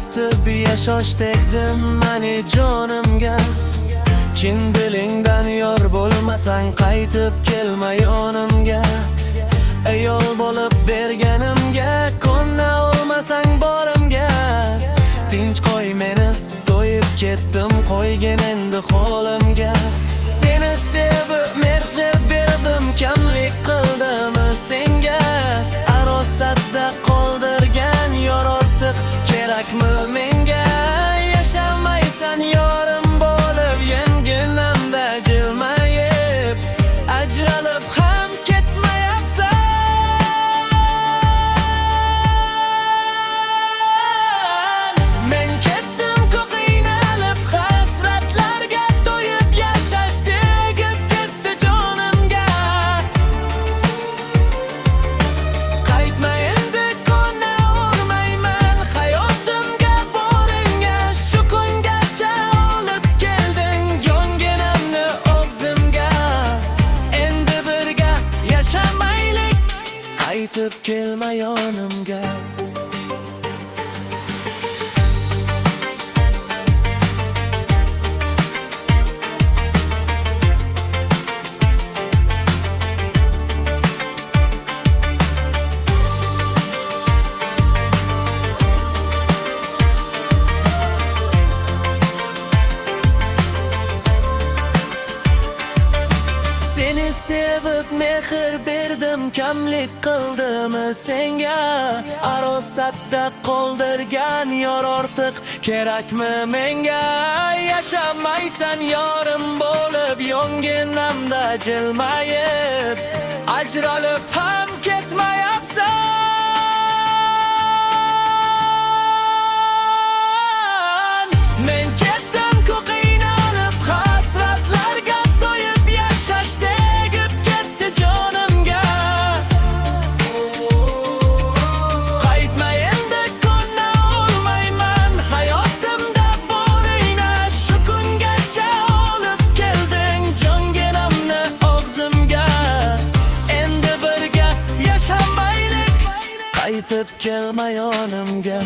Qaytib yashash tegdim mani jonimga. Chin dilingdan yor bo'lmasang qaytib kelma yonimga. Ayol bo'lib berganimga konna olmasang borimga. Tinch qo'y meni, to'yib ketdim qo'ygin endi qo'limga. Seni sevib merseb berdim, kamlik qildimmi senga? Arosatda qoldirgan yor ortiq kerakmi menga? Yashamaysan yorim bo'lib, yonginamda jilmayib, ajralib ham ketmayapsan. Men ketdim-ku qiynalib, hasratlarga to'yib yashash tegib ketdi jonimga. Qaytma endi konna urmayman hayotimga boringga. Shu kungacha olib kelding yonginamni og'zimga. Endi birga yashamaylik, qaytib kelma yonimga. Seni sevib mehr berdim, kamlik qildimmi senga? Arosatda qoldirgan yor ortiq kerakmi menga? Yashamaysan yorim bo'lib, yonginamda jilmayib, ajralib ham ketmayapsan. Men ketdim-ku qiynalib, hasratlarga to'yib yashash tegib ketdi jonimga. Qaytma endi konna olmayman hayotimda boringni. Shu kungacha olib kelding jonginamni og'zimga. Endi birga yashamaylik, qaytib kelma yonimga.